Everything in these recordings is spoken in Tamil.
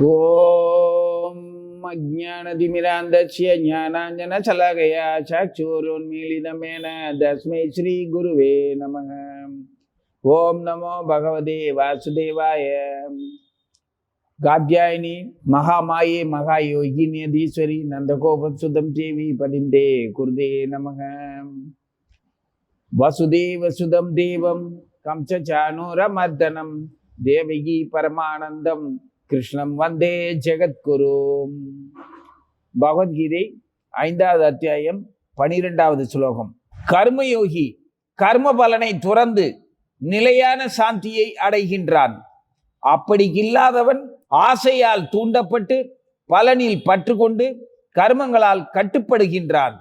ஓம் அஜ்ஞானதிமிராந்தஸ்ய ஞானாஞ்சனசலாகயா சக்ஷுருன்மீலிதமேன தஸ்மை ஸ்ரீ குருவே நமः. ஓம் நமோ பகவதே வாசுதேவாய. காத்யாயினி மகாமாயே மகாயோகினீஸ்வரி நந்தகோபசுதம் தேவி பதிந்தே குருதே நமः. வசுதேவசுதம் தேவம் கம்சசானூரமர்தனம் தேவகி பரமானந்தம் கிருஷ்ணம் வந்தே ஜெகத்குரு. பகவத்கீதை 5வது அத்தியாயம் 12வது ஸ்லோகம். கர்மயோகி கர்ம பலனை துறந்து நிலையான சாந்தியை அடைகின்றான். அப்படி இல்லாதவன் ஆசையால் தூண்டப்பட்டு பலனில் பற்று கொண்டு கர்மங்களால் கட்டுப்படுகின்றான்.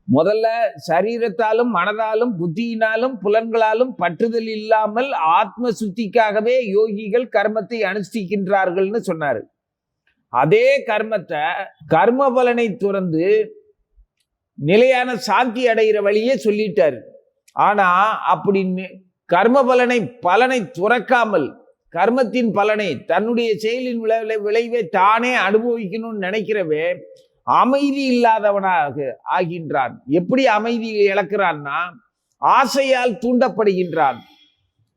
முதல்ல சரீரத்தாலும் மனதாலும் புத்தியினாலும் புலன்களாலும் பற்றுதல் இல்லாமல் ஆத்ம சுத்திக்காகவே யோகிகள் கர்மத்தை அனுஷ்டிக்கின்றார்கள்னு சொன்னாரு. அதே கர்மத்தை கர்ம பலனை துறந்து நிலையான சாந்தி அடைகிற வழியே சொல்லிட்டாரு. ஆனா அப்படி கர்ம பலனை துறக்காமல் கர்மத்தின் பலனை தன்னுடைய செயலின் விளைவை தானே அனுபவிக்கணும்னு நினைக்கிறவே அமைதி இல்லாதவனாக ஆகின்றான். எப்படி அமைதியை இழக்கிறான்னா ஆசையால் தூண்டப்படுகின்றான்.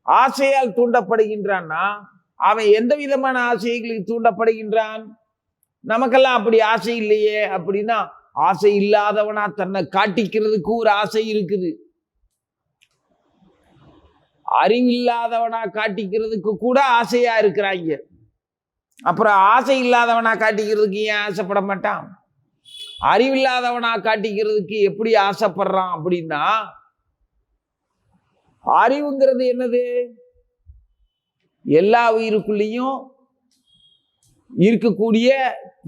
ஆசையால் தூண்டப்படுகின்றான்னா அவன் எந்த விதமான ஆசைகளுக்கு தூண்டப்படுகின்றான்? நமக்கெல்லாம் அப்படி ஆசை இல்லையே. அப்படின்னா ஆசை இல்லாதவனா தன்னை காட்டிக்கிறதுக்கு ஒரு ஆசை இருக்குது. அறிவில்லாதவனா காட்டிக்கிறதுக்கு கூட ஆசையா இருக்கிறாங்க. அப்புறம் ஆசை இல்லாதவனா காட்டிக்கிறதுக்கு ஏன் ஆசைப்பட மாட்டான்? அறிவில்லாதவனா காட்டிக்கிறதுக்கு எப்படி ஆசைப்படுறான்? அப்படின்னா அறிவுங்கிறது என்னது? எல்லா உயிருக்குள்ளேயும் இருக்கக்கூடிய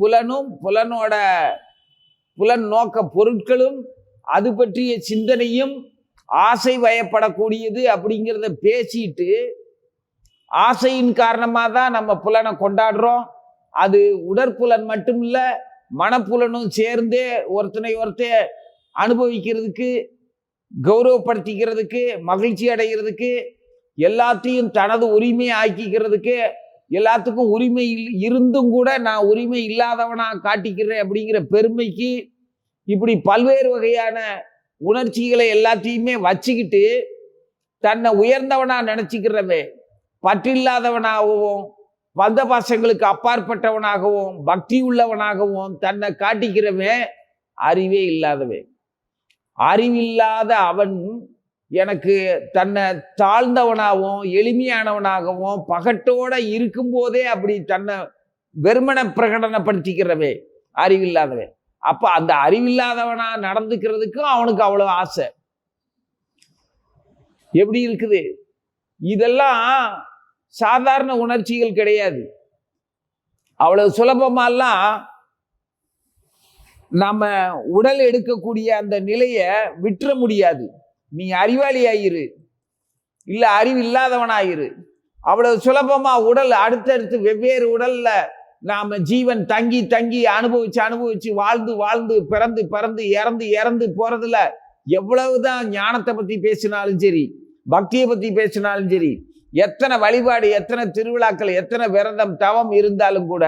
புலனும் புலன் நோக்க பொருட்களும் அது பற்றிய சிந்தனையும் ஆசை வயப்படக்கூடியது அப்படிங்கிறத பேசிட்டு ஆசையின் காரணமாக தான் நம்ம புலனை கொண்டாடுறோம். அது உடற்புலன் மட்டும் இல்லை, மனப்புலனும் சேர்ந்தே ஒருத்தனை அனுபவிக்கிறதுக்கு, கௌரவப்படுத்திக்கிறதுக்கு, மகிழ்ச்சி அடைகிறதுக்கு, எல்லாத்தையும் தனது உரிமை ஆக்கிக்கிறதுக்கு, எல்லாத்துக்கும் உரிமை இருந்தும் கூட நான் உரிமை இல்லாதவனா காட்டிக்கிறேன் அப்படிங்கிற பெருமைக்கு இப்படி பல்வேறு வகையான உணர்ச்சிகளை எல்லாத்தையுமே வச்சுக்கிட்டு தன்னை உயர்ந்தவனா நினைச்சுக்கிறவே பற்றில்லாதவனாகவும் வந்த பாசங்களுக்கு அப்பாற்பட்டவனாகவும் பக்தி உள்ளவனாகவும் தன்னை காட்டிக்கிறவன் அறிவே இல்லாதவன். அறிவில்லாத அவன் எனக்கு தன்னை தாழ்ந்தவனாகவும் எளிமையானவனாகவும் பகட்டோட இருக்கும்போதே அப்படி தன்னை வெறுமனை பிரகடனப்படுத்திக்கிறவே அறிவில்லாதவன். அப்ப அந்த அறிவில்லாதவனா நடந்துக்கிறதுக்கும் அவனுக்கு அவ்வளவு ஆசை. எப்படி இருக்குது? இதெல்லாம் சாதாரண உணர்ச்சிகள் கிடையாது. அவ்வளவு சுலபமாலாம் நம்ம உடல் எடுக்கக்கூடிய அந்த நிலையை விட்டுற முடியாது. நீ அறிவாளி ஆயிரு, இல்ல அறிவு இல்லாதவனாயிரு. அவ்வளவு சுலபமா உடல் அடுத்தடுத்து வெவ்வேறு உடல்ல நாம ஜீவன் தங்கி தங்கி அனுபவிச்சு வாழ்ந்து பிறந்து இறந்து போறதுல எவ்வளவுதான் ஞானத்தை பத்தி பேசினாலும் சரி, பக்தியை பத்தி பேசினாலும் சரி, எத்தனை வழிபாடு, எத்தனை திருவிழாக்கள், எத்தனை விரதம் தவம் இருந்தாலும் கூட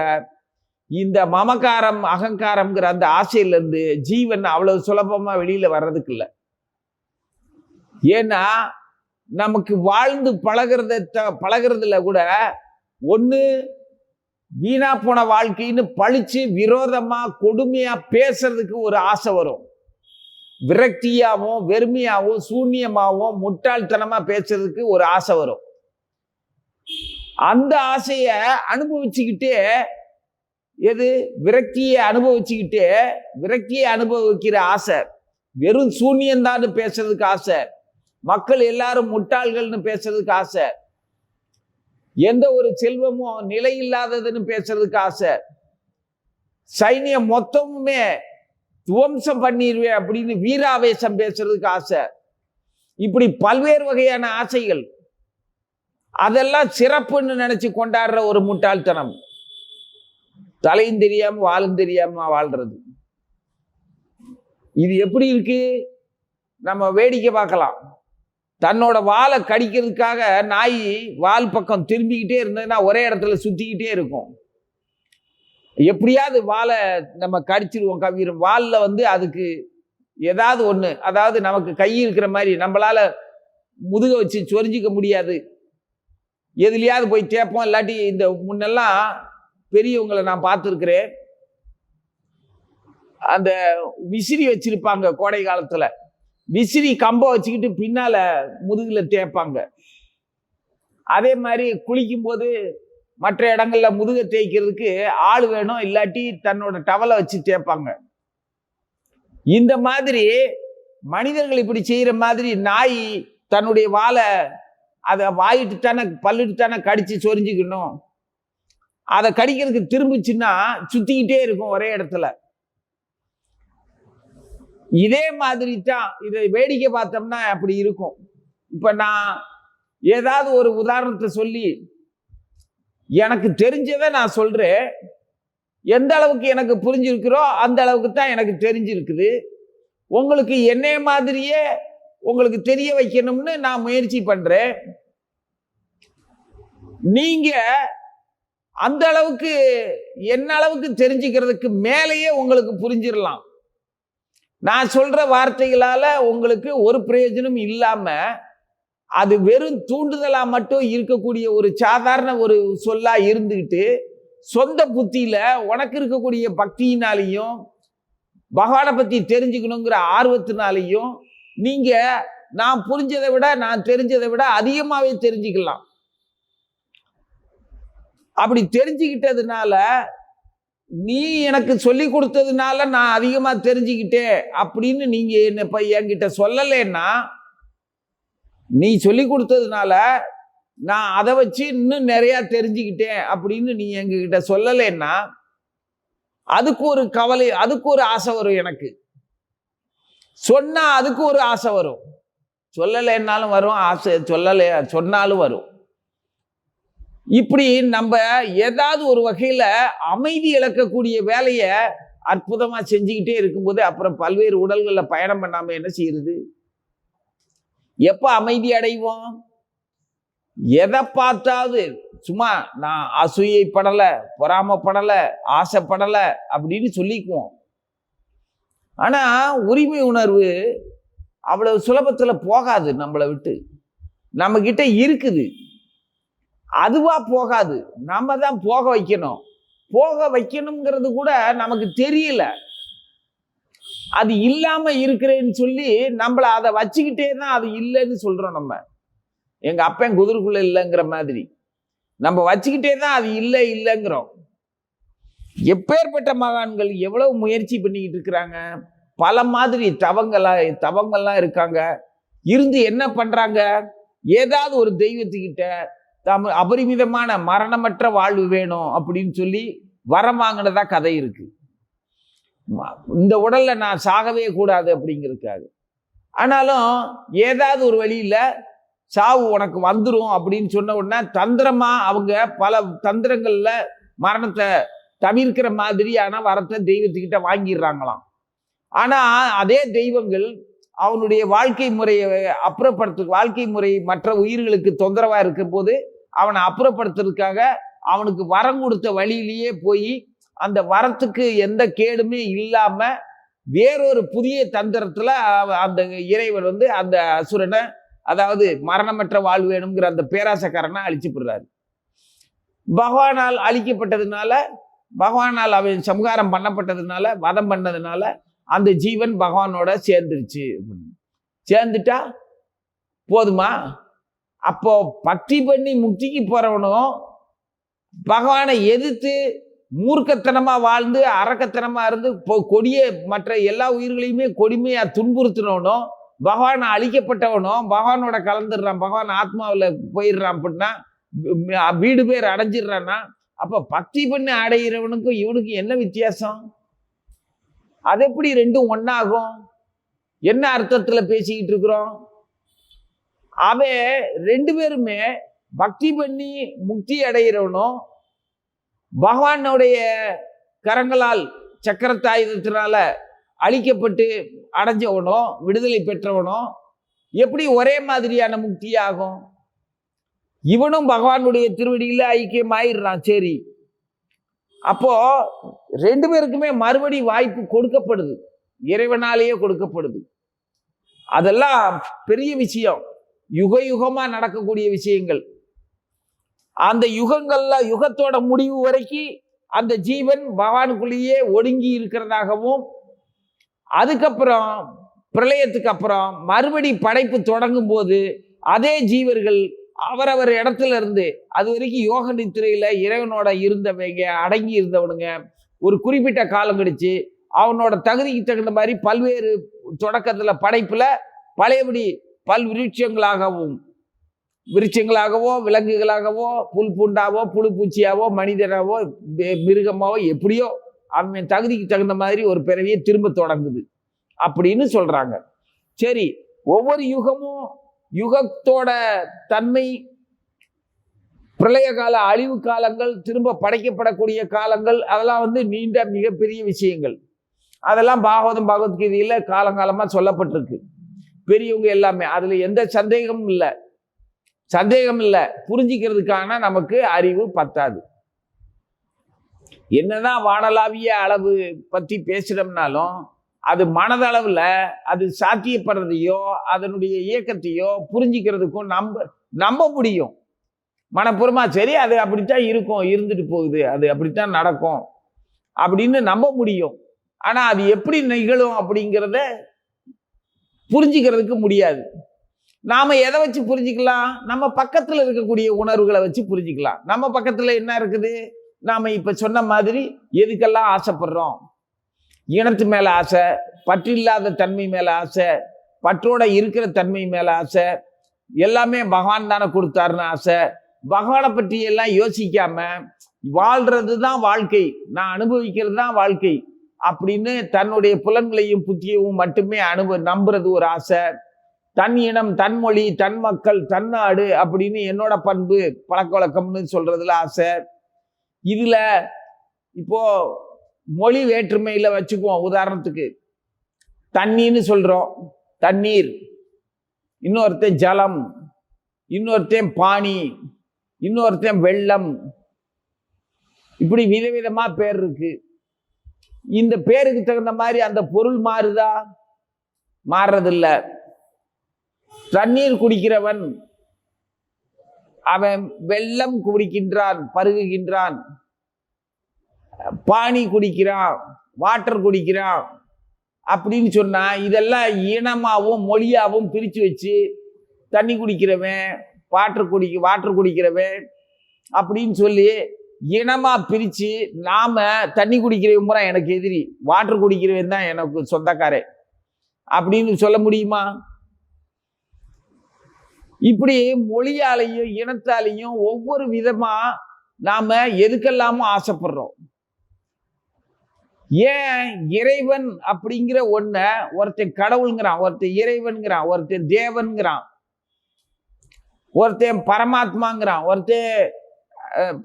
இந்த மமகாரம் அகங்காரம்ங்கிற அந்த ஆசையிலிருந்து ஜீவன் அவ்வளவு சுலபமா வெளியில வர்றதுக்கு இல்லை. ஏன்னா நமக்கு வாழ்ந்து பழகிறதுல கூட ஒண்ணு வீணா போன வாழ்க்கைன்னு பழிச்சு விரோதமா கொடுமையா பேசுறதுக்கு ஒரு ஆசை வரும். விரக்தியாவும் வெறுமையாவும் சூன்யமாவும் முட்டாள்தனமா பேசுறதுக்கு ஒரு ஆசை வரும். அந்த ஆசைய அனுபவிச்சுக்கிட்டே விரக்தியை அனுபவிக்கிற ஆசை, வெறும் சூன்யந்தான்னு பேசுறதுக்கு ஆசை, மக்கள் எல்லாரும் முட்டாள்கள்னு பேசுறதுக்கு ஆசை, எந்த ஒரு செல்வமும் நிலை இல்லாததுன்னு பேசுறதுக்கு ஆசை, சைனியம் மொத்தமுமே துவம்சம் பண்ணிடுவேன் அப்படின்னு வீராவேசம் பேசுறதுக்கு ஆசை, இப்படி பல்வேறு வகையான ஆசைகள். அதெல்லாம் சிறப்புன்னு நினைச்சு கொண்டாடுற ஒரு முட்டாள்தனம். தலையும் தெரியாம வாழும் தெரியாம வாழ்றது. இது எப்படி இருக்கு? நம்ம வேடிக்கை பார்க்கலாம். தன்னோட வாலை கடிக்கிறதுக்காக நாய் வால் பக்கம் திரும்பிக்கிட்டே இருந்ததுன்னா ஒரே இடத்துல சுத்திக்கிட்டே இருக்கும். எப்படியாவது வாலை நம்ம கடிச்சிருவோம். கவிரும் வாலில் வந்து அதுக்கு ஏதாவது ஒன்று, அதாவது நமக்கு கை இருக்கிற மாதிரி நம்மளால முதுக வச்சு சொரிஞ்சிக்க முடியாது, எதுலையாவது போய் தேப்போம். இல்லாட்டி இந்த முன்னெல்லாம் பெரியவங்களை நான் பார்த்துருக்கிறேன், அந்த விசிறி வச்சிருப்பாங்க கோடை காலத்துல, விசிறி கம்பை வச்சுக்கிட்டு பின்னால முதுகுல தேய்ப்பாங்க. அதே மாதிரி குளிக்கும் போது மற்ற இடங்கள்ல முதுக தேய்க்கிறதுக்கு ஆள் வேணும், இல்லாட்டி தன்னோட டவலை வச்சு தேய்ப்பாங்க. இந்த மாதிரி மனிதர்கள் இப்படி செய்யற மாதிரி நாய் தன்னுடைய வாலை அதை வாயிட்டு தானே பல்லிட்டு தானே கடிச்சு சொரிஞ்சுக்கணும். அதை கடிக்கிறதுக்கு திரும்பிச்சுன்னா சுத்திக்கிட்டே இருக்கும் ஒரே இடத்துல. இதே மாதிரி தான் இதை வேடிக்கை பார்த்தோம்னா அப்படி இருக்கும். இப்ப நான் ஏதாவது ஒரு உதாரணத்தை சொல்லி எனக்கு தெரிஞ்சதை நான் சொல்றேன். எந்த அளவுக்கு எனக்கு புரிஞ்சிருக்கிறோ அந்த அளவுக்கு தான் எனக்கு தெரிஞ்சிருக்குது. உங்களுக்கு என்னைய மாதிரியே உங்களுக்கு தெரிய வைக்கணும்னு நான் முயற்சி பண்றேன். நீங்க அந்த அளவுக்கு என்ன அளவுக்கு தெரிஞ்சுக்கிறதுக்கு மேலேயே உங்களுக்கு புரிஞ்சிடலாம். நான் சொல்ற வார்த்தைகளால உங்களுக்கு ஒரு பிரயோஜனம் இல்லாம அது வெறும் தூண்டுதலா மட்டும் இருக்கக்கூடிய ஒரு சாதாரண ஒரு சொல்லா இருந்துகிட்டு, சொந்த புத்தியில உனக்கு இருக்கக்கூடிய பக்தியினாலையும் பகவானை பத்தி தெரிஞ்சுக்கணுங்கிற ஆர்வத்தினாலையும் நீங்க நான் புரிஞ்சதை விட நான் தெரிஞ்சதை விட அதிகமாவே தெரிஞ்சுக்கலாம். அப்படி தெரிஞ்சுக்கிட்டதுனால, நீ எனக்கு சொல்லி கொடுத்ததுனால நான் அதிகமா தெரிஞ்சுக்கிட்டேன் அப்படின்னு நீங்க என்ன இப்ப என்கிட்ட சொல்லலைன்னா, நீ சொல்லி கொடுத்ததுனால நான் அதை வச்சு இன்னும் நிறைய தெரிஞ்சுக்கிட்டேன் அப்படின்னு நீ எங்ககிட்ட சொல்லலைன்னா, அதுக்கு ஒரு கவலை, அதுக்கு ஒரு ஆசை வரும். எனக்கு சொன்னா அதுக்கு ஒரு ஆசை வரும். சொல்லலைன்னாலும் வரும் ஆசை, சொல்லலை சொன்னாலும் வரும். இப்படி நம்ம ஏதாவது ஒரு வகையில அமைதி இழக்கக்கூடிய வேலையை அற்புதமா செஞ்சுக்கிட்டே இருக்கும்போது அப்புறம் பல்வேறு உடல்கள்ல பயணம் பண்ணாம என்ன செய்யறது? எப்ப அமைதி அடைவோம்? எதை பார்த்தாவது சும்மா நான் அசூயைப்படல, பொறாமப்படல, ஆசைப்படல அப்படின்னு சொல்லிக்குவோம். ஆனா உரிமை உணர்வு அவ்வளவு சுலபத்துல போகாது. நம்மளை விட்டு நம்ம கிட்ட இருக்குது, அதுவா போகாது. நம்ம தான் போக வைக்கணும். போக வைக்கணுங்கிறது கூட நமக்கு தெரியல. அது இல்லாம இருக்கிறேன்னு சொல்லி நம்மள அதை வச்சுக்கிட்டே தான் அது இல்லைன்னு சொல்றோம். நம்ம எங்க அப்பன் குதிரைக்குள்ள இல்லைங்கிற மாதிரி நம்ம வச்சுக்கிட்டே தான் அது இல்லை இல்லைங்கிறோம். எப்பேற்பட்ட மகான்கள் எவ்வளவு முயற்சி பண்ணிக்கிட்டு இருக்கிறாங்க. பல மாதிரி தவங்கள்லாம் இருக்காங்க. இருந்து என்ன பண்றாங்க? ஏதாவது ஒரு தெய்வத்துக்கிட்ட அபரிமிதமான மரணமற்ற வாழ்வு வேணும் அப்படின்னு சொல்லி வரம் வாங்கினதா கதை இருக்கு. இந்த உடல்ல நான் சாகவே கூடாது அப்படிங்கிறதுக்காக. ஆனாலும் ஏதாவது ஒரு வழியில சாவு உனக்கு வந்துடும் அப்படின்னு சொன்ன உடனே தந்திரமா அவங்க பல தந்திரங்கள்ல மரணத்தை தவிர்க்கிற மாதிரியான வரத்தை தெய்வத்துக்கிட்ட வாங்கிடுறாங்களாம். ஆனா அதே தெய்வங்கள் அவனுடைய வாழ்க்கை முறையை வாழ்க்கை முறை மற்ற உயிர்களுக்கு தொந்தரவா இருக்கும் போது அவனை அப்புறப்படுத்துறதுக்காக அவனுக்கு வரம் கொடுத்த வழியிலேயே போய் அந்த வரத்துக்கு எந்த கேடுமே இல்லாம வேறொரு புதிய தந்திரத்துல அந்த இறைவன் வந்து அந்த அசுரனை, அதாவது மரணமற்ற வாழ்வு வேணுங்கிற அந்த பேராசக்காரனை அழிச்சு போடுறாரு. பகவானால் அழிக்கப்பட்டதுனால, பகவானால் அவன் சம்ஹாரம் பண்ணப்பட்டதுனால, வதம் பண்ணதுனால அந்த ஜீவன் பகவானோட சேர்ந்துருச்சு. சேர்ந்துட்டா போதுமா? அப்போ பக்தி பண்ணி முக்திக்கு போறவனும் பகவானை எதிர்த்து மூர்க்கத்தனமா வாழ்ந்து அரக்கத்தனமா இருந்து கொடிய மற்ற எல்லா உயிர்களையுமே கொடுமையா துன்புறுத்தினவனும் பகவானை அழிக்கப்பட்டவனும் பகவானோட கலந்துடுறான், பகவான் ஆத்மாவில் போயிடுறான் அப்படின்னா, வீடு பேர் அடைஞ்சிடுறான்னா, அப்ப பக்தி பண்ணி அடைகிறவனுக்கும் இவனுக்கும் என்ன வித்தியாசம்? அது எப்படி ரெண்டும் ஒன்னாகும்? என்ன அர்த்தத்துல பேசிக்கிட்டு இருக்கிறோம்? அவன் ரெண்டு பேருமே பக்தி பண்ணி முக்தி அடைகிறவனும் பகவானுடைய கரங்களால் சக்கரத்தாயுதத்தினால அழிக்கப்பட்டு அடைஞ்சவனோ விடுதலை பெற்றவனோ எப்படி ஒரே மாதிரியான முக்தி ஆகும்? இவனும் பகவானுடைய திருவடியில ஐக்கியம் ஆயிடுறான். சரி, அப்போ 2 பேருக்குமே மறுபடி வாய்ப்பு கொடுக்கப்படுது, இறைவனாலேயே கொடுக்கப்படுது. அதெல்லாம் பெரிய விஷயம், யுக யுகமா நடக்கக்கூடிய விஷயங்கள். அந்த யுகங்கள்ல யுகத்தோட முடிவு வரைக்கும் அந்த ஜீவன் பகவானுக்குள்ளேயே ஒடுங்கி இருக்கிறதாகவும், அதுக்கப்புறம் பிரளயத்துக்கு அப்புறம் மறுபடி படைப்பு தொடங்கும் போது அதே ஜீவர்கள் அவரவர் இடத்துல இருந்து, அது வரைக்கும் யோக நித்திரையில இறைவனோட இருந்தவங்க, அடங்கி இருந்தவனுங்க, ஒரு குறிப்பிட்ட காலம் கழிச்சு அவனோட தகுதிக்கு தகுந்த மாதிரி பல்வேறு தொடக்கத்துல படைப்புல பழையபடி பல் விருட்சங்களாகவோ விலங்குகளாகவோ புல் பூண்டாவோ புழு பூச்சியாவோ மனிதராவோ மிருகமாவோ எப்படியோ அவன் தகுதிக்கு தகுந்த மாதிரி ஒரு பிறவியை திரும்ப தொடங்குது அப்படின்னு சொல்றாங்க. சரி, ஒவ்வொரு யுகமும் யுகத்தோட தன்மை, பிரளய கால அழிவு காலங்கள், திரும்ப படைக்கப்படக்கூடிய காலங்கள், அதெல்லாம் நீண்ட மிகப்பெரிய விஷயங்கள். அதெல்லாம் பாகவதம் பகவத்கீதையில காலங்காலமா சொல்லப்பட்டிருக்கு. பெரியவங்க எல்லாமே, அதுல எந்த சந்தேகமும் இல்லை. புரிஞ்சிக்கிறதுக்கான நமக்கு அறிவு பத்தாது. என்னதான் வானளாவிய அளவு பத்தி பேசுறோம்னாலும் அது மனதளவுல அது சாத்தியப்படுறதையோ அதனுடைய இயக்கத்தையோ புரிஞ்சிக்கிறதுக்கும் நம்ப முடியும் மனப்பூர்வமா. சரி, அது அப்படித்தான் இருக்கும், இருந்துட்டு போகுது, அது அப்படித்தான் நடக்கும் அப்படின்னு நம்ப முடியும். ஆனா அது எப்படி நிகழும் அப்படிங்கிறத புரிஞ்சிக்கிறதுக்கு முடியாது. நாம எதை வச்சு புரிஞ்சுக்கலாம்? நம்ம பக்கத்துல இருக்கக்கூடிய உணர்வுகளை வச்சு புரிஞ்சுக்கலாம். நம்ம பக்கத்துல என்ன இருக்குது? நாம இப்ப சொன்ன மாதிரி எதுக்கெல்லாம் ஆசைப்படுறோம்? இனத்து மேல ஆசை, பற்றில்லாத தன்மை மேல ஆசை, பற்றோட இருக்கிற தன்மை மேல ஆசை, எல்லாமே பகவான் தானே கொடுத்தாருன்னு ஆசை. பகவானை பற்றி எல்லாம் யோசிக்காம வாழ்றது தான் வாழ்க்கை, நான் அனுபவிக்கிறது தான் வாழ்க்கை அப்படின்னு தன்னுடைய புலன்களையும் புத்தியவும் மட்டுமே நம்புறது ஒரு ஆசை. தன் இனம், தன் மொழி, தன் மக்கள், தன் நாடு அப்படின்னு என்னோட பண்பு பழக்க வழக்கம்னு சொல்றதுல ஆசை. இதுல இப்போ மொழி வேற்றுமையில வச்சுக்குவோம். உதாரணத்துக்கு தண்ணின்னு சொல்றோம், தண்ணீர், இன்னொருத்தன் ஜலம், இன்னொருத்தன் பானி, இன்னொருத்தன் வெள்ளம், இப்படி விதவிதமா பேர் இருக்கு. இந்த பேருக்கு தகுந்த மாதிரி அந்த பொருள் மாறுதா? மாறுறதில்ல. தண்ணீர் குடிக்கிறவன் அவன் வெள்ளம் குடிக்கின்றான், பருகுகின்றான். பானி குடிக்கிறான், வாட்டர் குடிக்கிறான் அப்படின்னு சொன்னா இதெல்லாம் இனமாவும் மொழியாவும் பிரிச்சு வச்சு தண்ணி குடிக்கிறவன், வாட்டர் குடிக்கிறவன் அப்படின்னு சொல்லி இனமா பிரிச்சு நாம தண்ணி குடிக்கிறவன் முறை எனக்கு எதிரி, வாட்டர் குடிக்கிறவன் தான் எனக்கு சொந்தக்காரன் அப்படின்னு சொல்ல முடியுமா? இப்படி மொழியாலையும் இனத்தாலையும் ஒவ்வொரு விதமா நாம எதுக்கெல்லாமும் ஆசைப்படுறோம். ஏன் இறைவன் அப்படிங்கிற ஒன்ன ஒருத்தன் கடவுளுங்கிறான், ஒருத்தன் இறைவன்கிறான், ஒருத்தன் தேவன்கிறான், ஒருத்தன் பரமாத்மாங்கிறான், ஒருத்தன்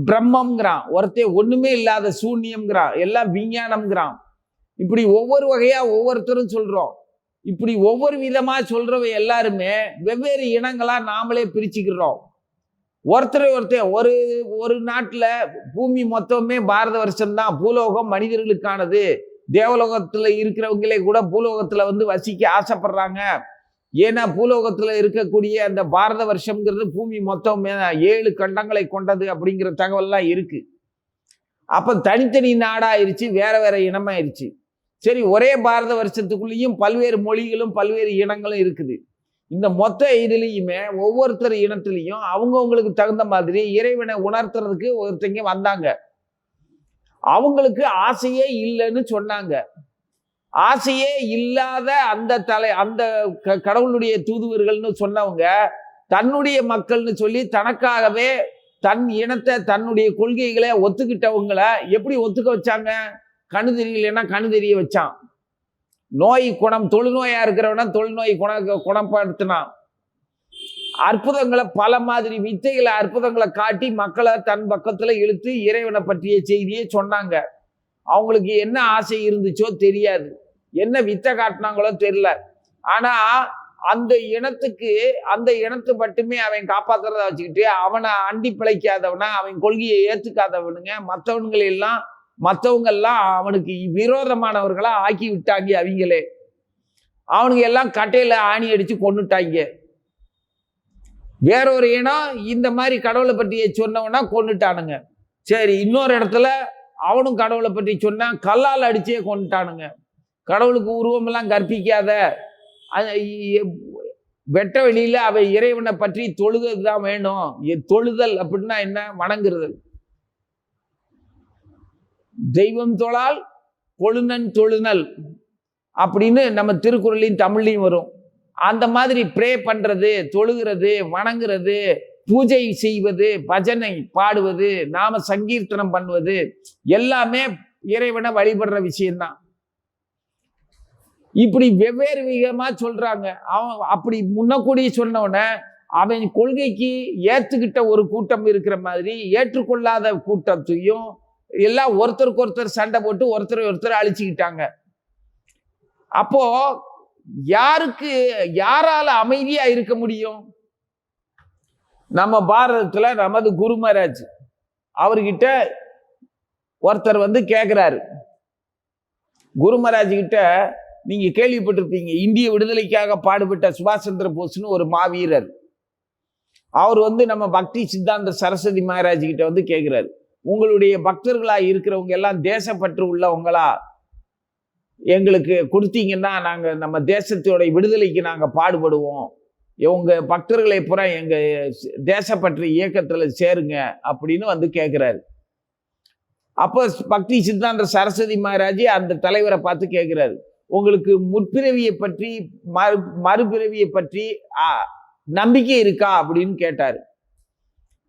பிரம்மம்ங்கிறான், ஒருத்தன் ஒண்ணுமே இல்லாத சூன்யம்ங்கிறான், எல்லாம் விஞ்ஞானம்ங்கிறான். இப்படி ஒவ்வொரு வகையா ஒவ்வொருத்தரும் சொல்றோம். இப்படி ஒவ்வொரு விதமா சொல்றவ எல்லாருமே வெவ்வேறு இனங்களா நாமளே பிரிச்சுக்கிறோம். ஒருத்தர் ஒரு நாட்டுல பூமி மொத்தமே பாரத வருஷம்தான், பூலோகம் மனிதர்களுக்கானது, தேவலோகத்துல இருக்கிறவங்களே கூட பூலோகத்துல வசிக்க ஆசைப்படுறாங்க. ஏன்னா பூலோகத்துல இருக்கக்கூடிய அந்த பாரத வருஷம்ங்கிறது பூமி மொத்தம் 7 கண்டங்களை கொண்டது அப்படிங்கிற தகவல்லாம் இருக்கு. அப்ப தனித்தனி நாடாயிருச்சு, வேற வேற இனமாயிருச்சு. சரி, ஒரே பாரத வருஷத்துக்குள்ளேயும் பல்வேறு மொழிகளும் பல்வேறு இனங்களும் இருக்குது. இந்த மொத்த இதுலயுமே ஒவ்வொருத்தர் இனத்திலையும் அவங்கவுங்களுக்கு தகுந்த மாதிரி இறைவனை உணர்த்துறதுக்கு ஒருத்தங்க வந்தாங்க. அவங்களுக்கு ஆசையே இல்லைன்னு சொன்னாங்க. ஆசையே இல்லாத அந்த கடவுளுடைய தூதுவர்கள்னு சொன்னவங்க தன்னுடைய மக்கள்னு சொல்லி தனக்காகவே தன் இனத்தை தன்னுடைய கொள்கைகளை ஒத்துக்கிட்டவங்களை எப்படி ஒத்துக்க வச்சாங்க? கணு தெரியலன்னா கணு தெரிய வச்சான். நோய் குணம், தொழுநோயா இருக்கிறவன தொழுநோய் குணப்படுத்தினான். அற்புதங்களை, பல மாதிரி வித்தைகளை, அற்புதங்களை காட்டி மக்களை தன் பக்கத்துல இழுத்து இறைவனை பற்றிய செய்தியை சொன்னாங்க. அவங்களுக்கு என்ன ஆசை இருந்துச்சோ தெரியாது, என்ன வித்தை காட்டினாங்களோ தெரியல. ஆனா அந்த இனத்துக்கு அந்த இனத்தை மட்டுமே அவன் காப்பாத்துறதா வச்சுக்கிட்டு அவனை அண்டி பிழைக்காதவனா, அவன் கொள்கையை ஏத்துக்காதவனுங்க மற்றவங்க எல்லாம் அவனுக்கு விரோதமானவர்களா ஆக்கி விட்டாங்க. அவங்களே அவனுங்க எல்லாம் கட்டையில ஆணி அடிச்சு கொன்னுட்டாங்க. வேறொரு இனம் இந்த மாதிரி கடவுளை பற்றி சொன்னவனா கொன்னுட்டானுங்க. சரி, இன்னொரு இடத்துல அவனும் கடவுளை பற்றி சொன்னான், கல்லால் அடிச்சே கொண்டுட்டானுங்க. கடவுளுக்கு உருவமெல்லாம் கற்பிக்காத, வெட்ட வெளியில அவ இறைவனை பற்றி தொழுகிறது தான் வேணும். தொழுதல் அப்படின்னா என்ன? வணங்குறது. தெய்வம் தொழால் கொழுநன் தொழுநல் அப்படின்னு நம்ம திருக்குறளையும் தமிழ்லையும் வரும். அந்த மாதிரி ப்ரே பண்றது, தொழுகிறது, வணங்குறது, பூஜை செய்வது, பஜனை பாடுவது, நாம சங்கீர்த்தனம் பண்ணுவது எல்லாமே இறைவனை வழிபடுற விஷயம்தான். இப்படி வெவ்வேறு விதமா சொல்றாங்க. அவன் அப்படி முன்னக்கூடிய சொன்னவன அவன் கொள்கைக்கு ஏத்துக்கிட்ட ஒரு கூட்டம் இருக்கிற மாதிரி ஏற்றுக்கொள்ளாத கூட்டத்தையும் எல்லாம் ஒருத்தருக்கு ஒருத்தர் சண்டை போட்டு ஒருத்தர் அழிச்சுக்கிட்டாங்க. அப்போ யாரால அமைதியா இருக்க முடியும்? நம்ம பாரதத்துல நமது குரு மகாராஜ் அவர்கிட்ட ஒருத்தர் கேட்கிறாரு. குரு மகாராஜ் கிட்ட நீங்க கேள்விப்பட்டிருப்பீங்க, இந்திய விடுதலைக்காக பாடுபட்ட சுபாஷ் சந்திர போஸ்னு ஒரு மாவீரர். அவர் நம்ம பக்தி சித்தாந்த சரஸ்வதி மகாராஜ் கிட்ட கேட்கிறாரு, உங்களுடைய பக்தர்களா இருக்கிறவங்க எல்லாம் தேசப்பற்று உள்ளவங்களா எங்களுக்கு கொடுத்தீங்கன்னா நாங்க நம்ம தேசத்தோட விடுதலைக்கு நாங்க பாடுபடுவோம். உங்க பக்தர்களை பூரா எங்க தேசப்பற்று இயக்கத்துல சேருங்க அப்படின்னு கேட்கிறாரு. அப்போ பக்தி சித்தாந்த சரஸ்வதி மகாராஜ் அந்த தலைவரை பார்த்து கேட்கிறாரு, உங்களுக்கு முற்பிறவியை பற்றி மறுபிறவியை பற்றி நம்பிக்கை இருக்கா அப்படின்னு கேட்டாரு.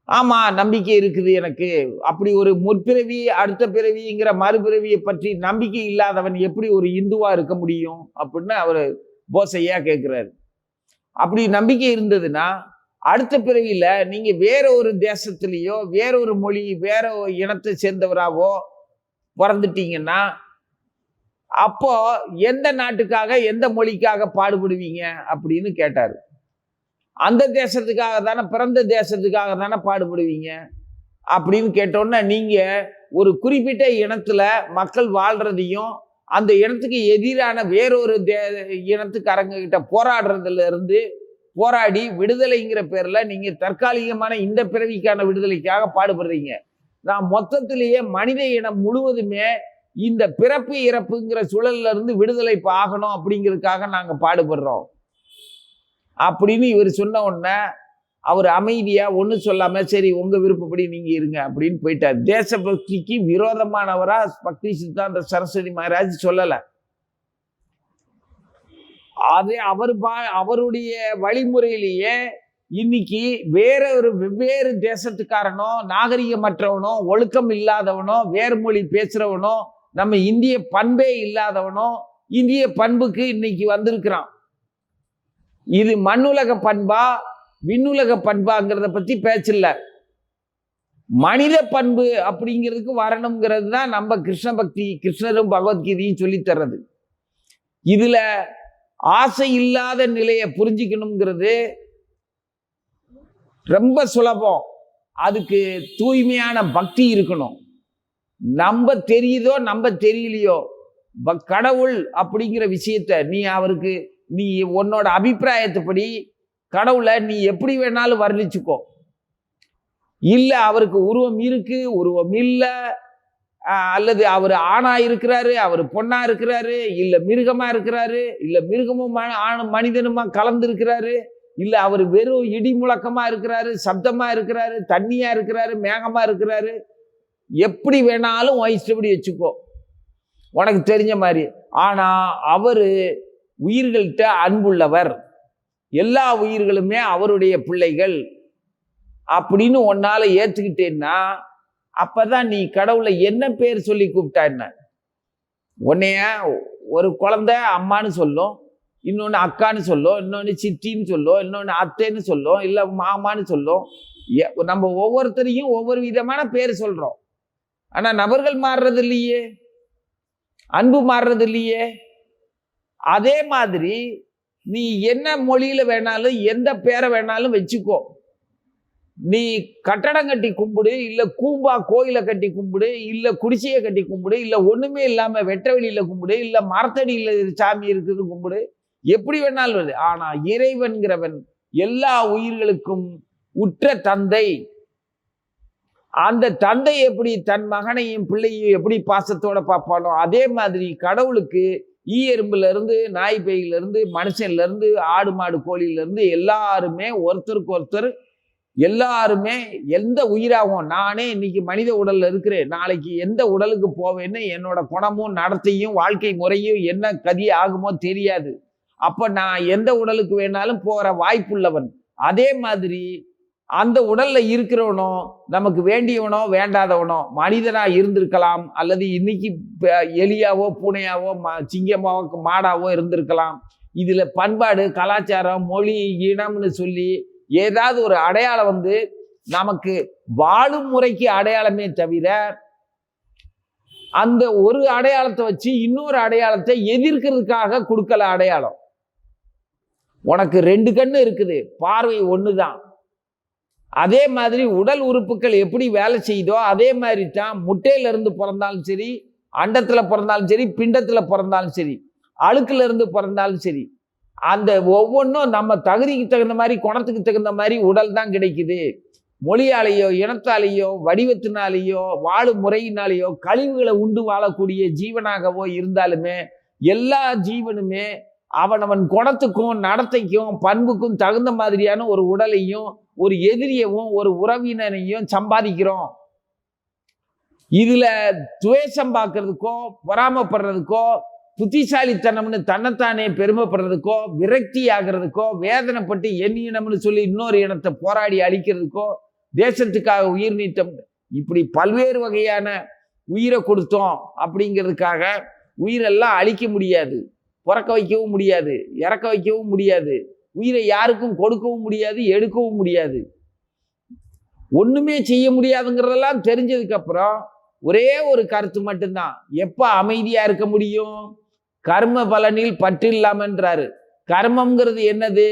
ஆமா, நம்பிக்கை இருக்குது எனக்கு. அப்படி ஒரு முற்பிறவி அடுத்த பிறவிங்கிற மறுபிறவியை பற்றி நம்பிக்கை இல்லாதவன் எப்படி ஒரு இந்துவா இருக்க முடியும் அப்படின்னு அவரு போசையா கேட்கிறாரு. அப்படி நம்பிக்கை இருந்ததுன்னா அடுத்த பிறவியில நீங்க வேற ஒரு தேசத்திலேயோ வேற ஒரு மொழி வேற ஒரு இனத்தை சேர்ந்தவராவோ பிறந்துட்டீங்கன்னா அப்போ எந்த நாட்டுக்காக எந்த மொழிக்காக பாடுபடுவீங்க அப்படின்னு கேட்டாரு. அந்த தேசத்துக்காக தானே, பிறந்த தேசத்துக்காக தானே பாடுபடுவீங்க அப்படின்னு கேட்டோன்னா, நீங்க ஒரு குறிப்பிட்ட இனத்துல மக்கள் வாழ்றதையும் அந்த இனத்துக்கு எதிரான வேறொரு இனத்துக்காரங்க கிட்ட போராடுறதுல இருந்து போராடி விடுதலைங்கிற பேர்ல நீங்க தற்காலிகமான இந்த பிறவிக்கான விடுதலைக்காக பாடுபடுறீங்க. நான் மொத்தத்திலேயே மனித இனம் முழுவதுமே இந்த பிறப்பு இறப்புங்கிற சூழல்ல இருந்து விடுதலை ஆகணும் அப்படிங்கிறதுக்காக நாங்க பாடுபடுறோம் அப்படின்னு இவர் சொன்ன உடனே அவர் அமைதியா ஒன்றும் சொல்லாம சரி உங்க விருப்பப்படி நீங்க இருங்க அப்படின்னு போயிட்டார். தேசபக்திக்கு விரோதமானவரா பக்தி சித்தாந்த சரஸ்வதி மகாராஜ் சொல்லல. அதே அவருடைய வழிமுறையிலேயே இன்னைக்கு வெவ்வேறு தேசத்துக்காரனோ நாகரிகமற்றவனோ ஒழுக்கம் இல்லாதவனோ வேறு மொழி பேசுறவனோ நம்ம இந்திய பண்பே இல்லாதவனோ இந்திய பண்புக்கு இன்னைக்கு வந்திருக்கிறான். இது மண்ணுலக பண்பா விண்ணுலக பண்பாங்கிறத பத்தி பேச்சில்ல, மனித பண்பு அப்படிங்கிறதுக்கு வரணுங்கிறது தான் நம்ம கிருஷ்ணரும் பகவத்கீதையும் சொல்லித்தர்றது. இதுல ஆசை இல்லாத நிலையை புரிஞ்சுக்கணுங்கிறது ரொம்ப சுலபம். அதுக்கு தூய்மையான பக்தி இருக்கணும். நம்ம தெரியுதோ நம்ம தெரியலையோ கடவுள் அப்படிங்கிற விஷயத்த நீ உன்னோட அபிப்பிராயத்தைப்படி கடவுளை நீ எப்படி வேணாலும் வர்ணிச்சுக்கோ. இல்ல அவருக்கு உருவம் இருக்கு உருவம் இல்லை, அல்லது அவர் ஆணா இருக்கிறாரு அவர் பொண்ணா இருக்கிறாரு, இல்ல மிருகமா இருக்கிறாரு, இல்ல மிருகமும் மனிதனுமா கலந்து இருக்கிறாரு, இல்ல அவர் வெறும் இடி முழக்கமா இருக்கிறாரு சப்தமா இருக்கிறாரு தண்ணியா இருக்கிறாரு மேகமா இருக்கிறாரு, எப்படி வேணாலும் இஷ்டப்படி வச்சுக்கோ உனக்கு தெரிஞ்ச மாதிரி. ஆனா அவரு உயிர்கள்ட்ட அன்புள்ளவர், எல்லா உயிர்களுமே அவருடைய பிள்ளைகள் அப்படின்னு உன்னால ஏத்துக்கிட்டேன்னா அப்பதான் நீ கடவுளை என்ன பேர் சொல்லி கூப்பிட்டா என்ன? உன்னைய ஒரு குழந்தை அம்மான்னு சொல்லும், இன்னொன்னு அக்கான்னு சொல்லும், இன்னொன்னு சித்தின்னு சொல்லும், இன்னொன்னு அத்தைன்னு சொல்லும், இல்ல மாமான்னு சொல்லும். நம்ம ஒவ்வொருத்தரையும் ஒவ்வொரு விதமான பேர் சொல்றோம். ஆனா நபர்கள் மாறுறது இல்லையே, அன்பு மாறுறது இல்லையே. அதே மாதிரி நீ என்ன மொழியில வேணாலும் எந்த பேரை வேணாலும் வச்சுக்கோ. நீ கட்டடம் கட்டி கும்பிடு, இல்ல கூம்பா கோயிலை கட்டி கும்பிடு, இல்ல குடிசையை கட்டி கும்பிடு, இல்ல ஒண்ணுமே இல்லாம வெட்ட வெளியில கும்பிடு, இல்ல மரத்தடியில சாமி இருக்குது கும்பிடு, எப்படி வேணாலும். ஆனா இறைவன்கிறவன் எல்லா உயிர்களுக்கும் உற்ற தந்தை. அந்த தந்தை எப்படி தன் மகனையும் பிள்ளையும் எப்படி பாசத்தோட பார்ப்பானோ அதே மாதிரி கடவுளுக்கு ஈ எறும்புல இருந்து நாய் பேயில இருந்து மனுஷன்ல இருந்து ஆடு மாடு கோழியில இருந்து எல்லாருமே ஒருத்தருக்கு ஒருத்தர், எல்லாருமே எந்த உயிராகும். நானே இன்னைக்கு மனித உடல்ல இருக்கிறேன், நாளைக்கு எந்த உடலுக்கு போவேன்னு என்னோட குணமும் நடத்தையும் வாழ்க்கை முறையும் என்ன கதி ஆகுமோ தெரியாது. அப்ப நான் எந்த உடலுக்கு வேணாலும் போற வாய்ப்புள்ளவன். அதே மாதிரி அந்த உடல்ல இருக்கிறவனோ நமக்கு வேண்டியவனோ வேண்டாதவனோ மனிதனா இருந்திருக்கலாம், அல்லது இன்னைக்கு எலியாவோ பூனையாவோ சிங்கமாவோ மாடாவோ இருந்திருக்கலாம். இதுல பண்பாடு கலாச்சாரம் மொழி இனம்னு சொல்லி ஏதாவது ஒரு அடையாளம் நமக்கு வாழும் முறைக்கு அடையாளமே தவிர அந்த ஒரு அடையாளத்தை வச்சு இன்னொரு அடையாளத்தை எதிர்க்கிறதுக்காக கொடுக்கல. அடையாளம் உனக்கு 2 கண்ணு இருக்குது, பார்வை ஒண்ணுதான். அதே மாதிரி உடல் உறுப்புகள் எப்படி வேலை செய்யுதோ அதே மாதிரி தான் முட்டையில இருந்து பிறந்தாலும் சரி, அண்டத்துல பிறந்தாலும் சரி, பிண்டத்துல பிறந்தாலும் சரி, அழுக்குல இருந்து பிறந்தாலும் சரி, அந்த ஒவ்வொன்றும் நம்ம தகுதிக்கு தகுந்த மாதிரி குணத்துக்கு தகுந்த மாதிரி உடல் தான் கிடைக்குது. மொழியாலேயோ இனத்தாலேயோ வடிவத்தினாலேயோ வாழும் முறையினாலேயோ கழிவுகளை உண்டு வாழக்கூடிய ஜீவனாகவோ இருந்தாலுமே எல்லா ஜீவனுமே அவனவன் குணத்துக்கும் நடத்தைக்கும் பண்புக்கும் தகுந்த மாதிரியான ஒரு உடலையும் ஒரு எதிரியவும் ஒரு உறவினரையும் சம்பாதிக்கிறோம். இதுல துவேஷம் பார்க்கறதுக்கோ பொறாமப்படுறதுக்கோ புத்திசாலித்தனம்னு தன்னைத்தானே பெருமைப்படுறதுக்கோ விரக்தி ஆகிறதுக்கோ வேதனைப்பட்டு இனம்னு சொல்லி இன்னொரு இனத்தை போராடி அழிக்கிறதுக்கோ தேசத்துக்காக உயிர் நீத்தம் இப்படி பல்வேறு வகையான உயிரை கொடுத்தோம் அப்படிங்கிறதுக்காக உயிரெல்லாம் அழிக்க முடியாது, பிறக்க வைக்கவும் முடியாது, இறக்க வைக்கவும் முடியாது, உயிரை யாருக்கும் கொடுக்கவும் முடியாது, எடுக்கவும் முடியாது. ஒண்ணுமே செய்ய முடியாதுங்கிறதெல்லாம் தெரிஞ்சதுக்கு அப்புறம் ஒரே ஒரு கருத்து மட்டும்தான், எப்ப அமைதியா இருக்க முடியும்? கர்ம பலனில் பற்று இல்லாமன்றாரு. கர்மம்ங்கிறது என்னது?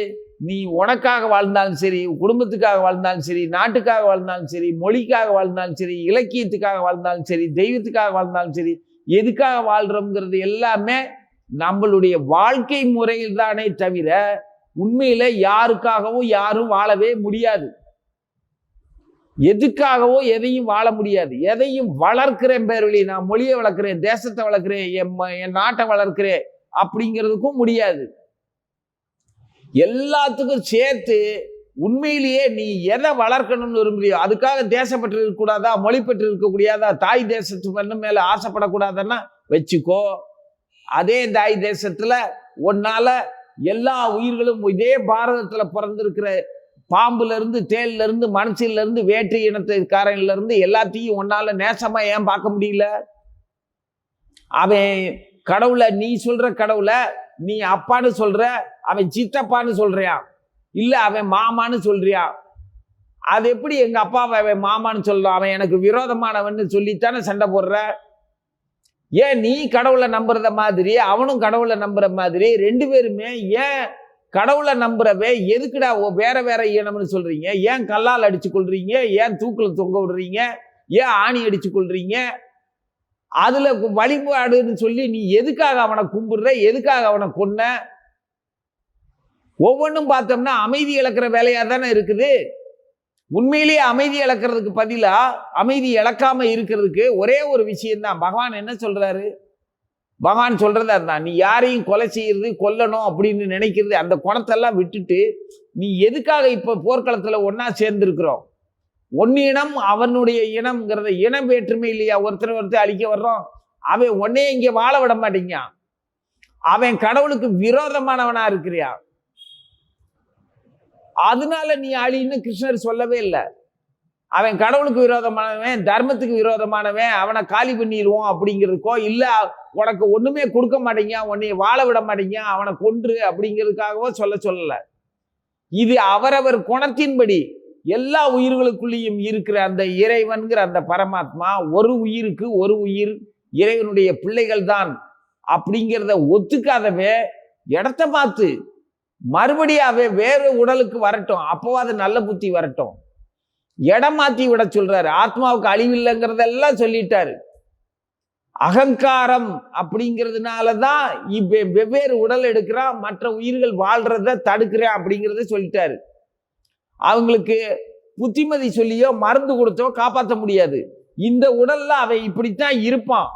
நீ உனக்காக வாழ்ந்தாலும் சரி, குடும்பத்துக்காக வாழ்ந்தாலும் சரி, நாட்டுக்காக வாழ்ந்தாலும் சரி, மொழிக்காக வாழ்ந்தாலும் சரி, இலக்கியத்துக்காக வாழ்ந்தாலும் சரி, தெய்வத்துக்காக வாழ்ந்தாலும் சரி, எதுக்காக வாழ்றோம்ங்கிறது எல்லாமே நம்மளுடைய வாழ்க்கை முறையில் தானே தவிர உண்மையில யாருக்காகவும் யாரும் வாழவே முடியாது. எதுக்காகவோ எதையும் வாழ முடியாது. எதையும் வளர்க்கிறேன் பேர்வழி, நான் மொழியை வளர்க்கிறேன், தேசத்தை வளர்க்கிறேன், என் நாட்டை வளர்க்கிறேன் அப்படிங்கிறதுக்கும் முடியாது. எல்லாத்துக்கும் சேர்த்து உண்மையிலேயே நீ எதை வளர்க்கணும்னு விரும்புறியோ அதுக்காக தேசப்பற்று இருக்கக்கூடாதா, மொழி பெற்று இருக்கக்கூடாதா, தாய் தேசத்து பண்ண மேல ஆசைப்படக்கூடாதுன்னா வச்சுக்கோ. அதே தாய் தேசத்துல ஒன்னால எல்லா உயிர்களும் இதே பாரதத்துல பிறந்திருக்கிற பாம்புல இருந்து தேல்ல இருந்து மனுஷன்ல இருந்து வேற்று இனத்துக்காரன்ல இருந்து எல்லாத்தையும் ஒன்னால நேசமா ஏன் பார்க்க முடியல? அவன் கடவுளை நீ சொல்ற கடவுளை நீ அப்பான்னு சொல்ற, அவன் சித்தப்பான்னு சொல்றியான், இல்ல அவன் மாமான்னு சொல்றியான். அது எப்படி எங்க அப்பாவை அவன் மாமான்னு சொல்றான்? அவன் எனக்கு விரோதமானவன்னு சொல்லித்தானே சண்டை போடுற. ஏன் நீ கடவுளை நம்புறத மாதிரி அவனும் கடவுளை நம்புற மாதிரி 2 பேருமே ஏன் கடவுளை நம்புறவே எதுக்குடா வேற வேற இனம்னு சொல்றீங்க? ஏன் கல்லால் அடிச்சு கொள்றீங்க? ஏன் தூக்கில் தொங்க விடுறீங்க? ஏன் ஆணி அடிச்சு கொள்றீங்க? அதுல வழிபாடுன்னு சொல்லி நீ எதுக்காக அவனை கும்பிடுற? எதுக்காக அவனை கொன்ன? ஒவ்வொன்றும் பார்த்தோம்னா அமைதி இழக்கிற வேலையா தானே இருக்குது. உண்மையிலேயே அமைதி இழக்கிறதுக்கு பதிலா அமைதி இழக்காம இருக்கிறதுக்கு ஒரே ஒரு விஷயம்தான். பகவான் என்ன சொல்றாரு? பகவான் சொல்றதா இருந்தான், நீ யாரையும் கொலை செய்யறது கொல்லணும் அப்படின்னு நினைக்கிறது அந்த குணத்தெல்லாம் விட்டுட்டு நீ எதுக்காக இப்ப போர்க்களத்துல ஒன்னா சேர்ந்திருக்கிறோம்? ஒன்னு இனம் அவனுடைய இனம்ங்கிறத இனம் வேற்றுமை இல்லையா? ஒருத்தர் அழிக்க வர்றோம். அவன் உன்னையே இங்க வாழ விட மாட்டீங்க. அவன் கடவுளுக்கு விரோதமானவனா இருக்கிறியா, அதனால நீ அழின்னு கிருஷ்ணர் சொல்லவே இல்லை. அவன் கடவுளுக்கு விரோதமானவன், தர்மத்துக்கு விரோதமானவன், அவனை காலி பண்ணிடுவோம் அப்படிங்கிறதுக்கோ இல்ல உனக்கு ஒண்ணுமே கொடுக்க மாட்டீங்க, உன்னைய வாழ விட மாட்டீங்க, அவனை கொன்று அப்படிங்கிறதுக்காகவோ சொல்லல. இது அவரவர் குணத்தின்படி எல்லா உயிர்களுக்குள்ளேயும் இருக்கிற அந்த இறைவன்கிற அந்த பரமாத்மா ஒரு உயிருக்கு ஒரு உயிர் இறைவனுடைய பிள்ளைகள் தான் அப்படிங்கிறத ஒத்துக்காதவே இடத்த பார்த்து மறுபடியும் வேறு உடலுக்கு வரட்டும், அப்போ அது நல்ல புத்தி வரட்டும். இடம் மாத்தி விட சொல்றாரு. ஆத்மாவுக்கு அழிவில்லைங்கிறதெல்லாம் சொல்லிட்டாரு. அகங்காரம் அப்படிங்கிறதுனாலதான் வெவ்வேறு உடல் எடுக்கிறான், மற்ற உயிர்கள் வாழ்றத தடுக்கிறேன் அப்படிங்கிறத சொல்லிட்டாரு. அவங்களுக்கு புத்திமதி சொல்லியோ மருந்து கொடுத்தோ காப்பாற்ற முடியாது. இந்த உடல்ல அவன் இப்படித்தான் இருப்பான்,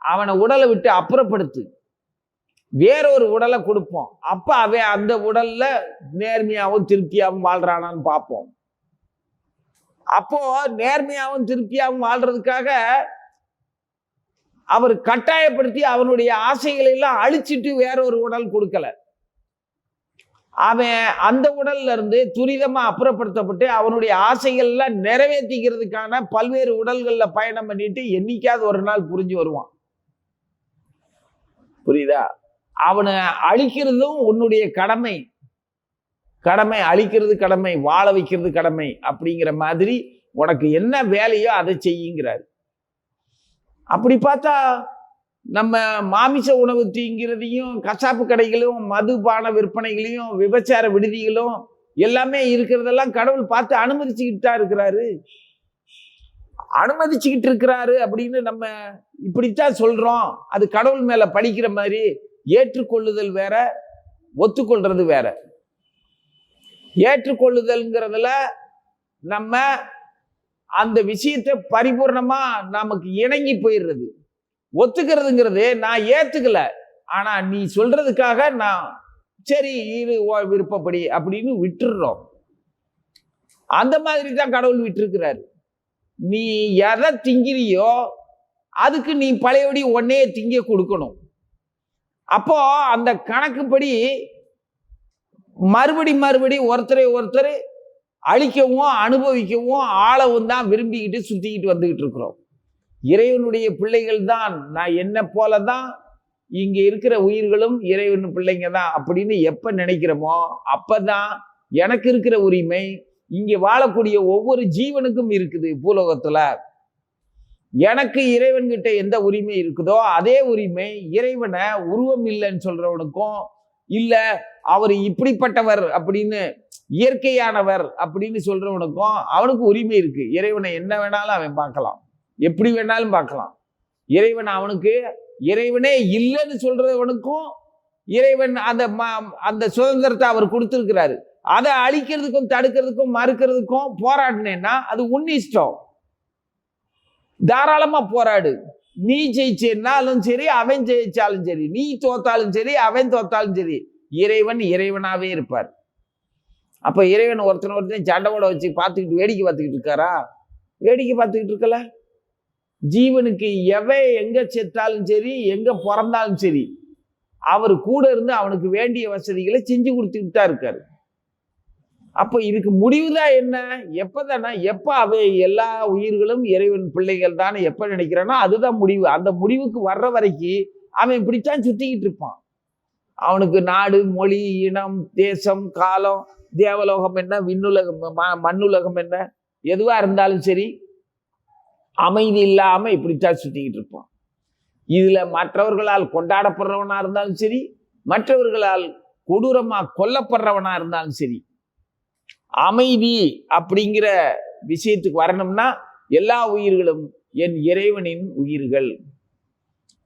அவனை உடலை விட்டு அப்புறப்படுத்து, வேறொரு உடலை கொடுப்போம். அப்ப அவன் அந்த உடல்ல நேர்மையாவும் திருப்தியாவும் வாழ்றானான்னு பார்ப்போம். அப்போ நேர்மையாவும் திருப்தியாவும் வாழ்றதுக்காக அவர் கட்டாயப்படுத்தி அவனுடைய ஆசைகளை எல்லாம் அழிச்சிட்டு வேறொரு உடல் கொடுக்கல. அவன் அந்த உடல்ல இருந்து துரிதமா அப்புறப்படுத்தப்பட்டு அவனுடைய ஆசைகள் எல்லாம் நிறைவேற்றிக்கிறதுக்கான பல்வேறு உடல்கள்ல பயணம் பண்ணிட்டு என்னைக்காவது ஒரு நாள் புரிஞ்சு வருவான். புரியுதா? அவனை அழிக்கிறதும் உன்னுடைய கடமை. கடமை அழிக்கிறது கடமை, வாழ வைக்கிறது கடமை. அப்படிங்கிற மாதிரி உனக்கு என்ன வேலையோ அதை செய்யுங்கிறார். அப்படி பார்த்தா நம்ம மாமிச உணவு தீங்கிறதையும், கசாப்பு கடைகளும், மதுபான விற்பனைகளையும், விபச்சார விடுதிகளும் எல்லாமே இருக்கிறதெல்லாம் கடவுள் பார்த்து அனுமதிச்சுக்கிட்டு தான் இருக்கிறாரு. அனுமதிச்சுக்கிட்டு இருக்கிறாரு அப்படின்னு நம்ம இப்படித்தான் சொல்றோம். அது கடவுள் மேல படிக்கிற மாதிரி. ஏற்றுக்கொள்ளுதல் வேற, ஒத்துக்கொள்றது வேற. ஏற்றுக்கொள்ளுதல்ங்கிறதுல நம்ம அந்த விஷயத்தை பரிபூர்ணமா நமக்கு இணங்கி போயிடுறது. ஒத்துக்கிறதுங்கிறது நான் ஏத்துக்கல, ஆனா நீ சொல்றதுக்காக நான் சரி இரு விருப்பப்படி அப்படின்னு விட்டுடுறோம். அந்த மாதிரி தான் கடவுள் விட்டுருக்கிறாரு. நீ எதை திங்கிறியோ அதுக்கு நீ பழையபடி ஒன்னே திங்க கொடுக்கணும். அப்போ அந்த கணக்குப்படி மறுபடி ஒருத்தரை ஒருத்தர் அழிக்கவும் அனுபவிக்கவும் ஆளவும் தான் விரும்பிக்கிட்டு சுத்திக்கிட்டு வந்துகிட்டு இருக்கிறோம். இறைவனுடைய பிள்ளைகள் தான், நான் என்ன போலதான் இங்க இருக்கிற உயிர்களும் இறைவன் பிள்ளைங்க தான் அப்படின்னு எப்ப நினைக்கிறோமோ அப்பதான் எனக்கு இருக்கிற உரிமை இங்க வாழக்கூடிய ஒவ்வொரு ஜீவனுக்கும் இருக்குது. பூலோகத்துல எனக்கு இறைவன் கிட்ட எந்த உரிமை இருக்குதோ அதே உரிமை இறைவனை உருவம் இல்லைன்னு சொல்றவனுக்கும், இல்ல அவர் இப்படிப்பட்டவர் அப்படின்னு இயற்கையானவர் அப்படின்னு சொல்றவனுக்கும் அவனுக்கு உரிமை இருக்கு. இறைவனை என்ன வேணாலும் அவன் பார்க்கலாம், எப்படி வேணாலும் பார்க்கலாம். இறைவன் அவனுக்கு இறைவனே இல்லைன்னு சொல்றவனுக்கும் இறைவன் அந்த சுதந்திரத்தை அவர் கொடுத்திருக்கிறாரு. அதை அழிக்கிறதுக்கும் தடுக்கிறதுக்கும் மறுக்கிறதுக்கும் போராடினேன்னா அது உன் இஷ்டம். தாராளமா போராடு. நீ ஜெயிச்சேன்னாலும் சரி, அவன் ஜெயிச்சாலும் சரி, நீ தோத்தாலும் சரி, அவன் தோத்தாலும் சரி, இறைவன் இறைவனாவே இருப்பார். அப்ப இறைவன் ஒருத்தன் சண்டையோட வச்சு பார்த்துக்கிட்டு வேடிக்கை பார்த்துக்கிட்டு இருக்காரா? வேடிக்கை பார்த்துக்கிட்டு இருக்கல. ஜீவனுக்கு எவன் எங்க செத்தாலும் சரி, எங்க பிறந்தாலும் சரி, அவர் கூட இருந்து அவனுக்கு வேண்டிய வசதிகளை செஞ்சு கொடுத்துக்கிட்டு தான் இருக்காரு. அப்ப இதுக்கு முடிவுதான் என்ன? எப்பதானா எப்ப அவை எல்லா உயிர்களும் இறைவன் பிள்ளைகள் தானே எப்ப நினைக்கிறானோ அதுதான் முடிவு. அந்த முடிவுக்கு வர்ற வரைக்கும் அவன் இப்படித்தான் சுத்திக்கிட்டு இருப்பான். அவனுக்கு நாடு, மொழி, இனம், தேசம், காலம், தேவலோகம் என்ன, விண்ணுலகம், மண்ணுலகம் என்ன, எதுவா இருந்தாலும் சரி அமைதி இல்லாம இப்படித்தான் சுத்திக்கிட்டு இருப்பான். இதுல மற்றவர்களால் கொண்டாடப்படுறவனா இருந்தாலும் சரி, மற்றவர்களால் கொடூரமா கொல்லப்படுறவனா இருந்தாலும் சரி, அமைதி அப்படிங்கிற விஷயத்துக்கு வரணும்னா எல்லா உயிர்களும் என் இறைவனின் உயிர்கள்.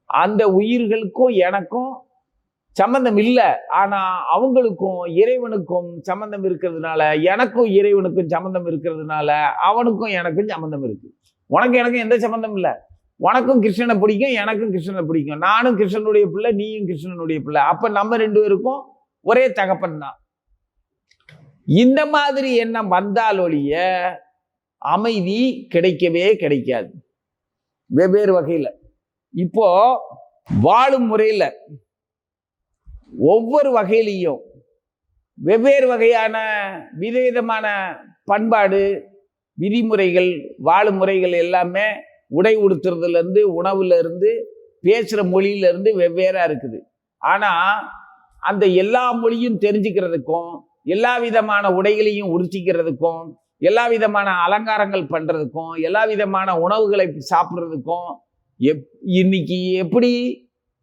அந்த உயிர்களுக்கும் எனக்கும் சம்பந்தம் இல்லை, ஆனா அவங்களுக்கும் இறைவனுக்கும் சம்பந்தம் இருக்கிறதுனால, எனக்கும் இறைவனுக்கும் சம்பந்தம் இருக்கிறதுனால அவனுக்கும் எனக்கும் சம்பந்தம் இருக்கு. உனக்கு எனக்கும் எந்த சம்பந்தம் இல்லை. உனக்கும் கிருஷ்ணனை பிடிக்கும், எனக்கும் கிருஷ்ணனை பிடிக்கும். நானும் கிருஷ்ணனுடைய பிள்ளை, நீயும் கிருஷ்ணனுடைய பிள்ளை. அப்ப நம்ம ரெண்டு பேருக்கும் ஒரே தகப்பன் தான். இந்த மாதிரி எண்ணம் வந்தால் ஒழிய அமைதி கிடைக்கவே கிடைக்காது. வெவ்வேறு வகையில இப்போ வாழும் முறையில ஒவ்வொரு வகையிலையும் வெவ்வேறு வகையான விதவிதமான பண்பாடு, விதிமுறைகள், வாழும் முறைகள் எல்லாமே உடை உடுத்துறதுல இருந்து, உணவுல இருந்து, பேசுற மொழியில இருந்து வெவ்வேறா இருக்குது. ஆனா அந்த எல்லா மொழியும் தெரிஞ்சுக்கிறதுக்கும், எல்லா விதமான உடைகளையும் உடுத்திக்கிறதுக்கும், எல்லா விதமான அலங்காரங்கள் பண்றதுக்கும், எல்லா விதமான உணவுகளை சாப்பிட்றதுக்கும் இன்னைக்கு எப்படி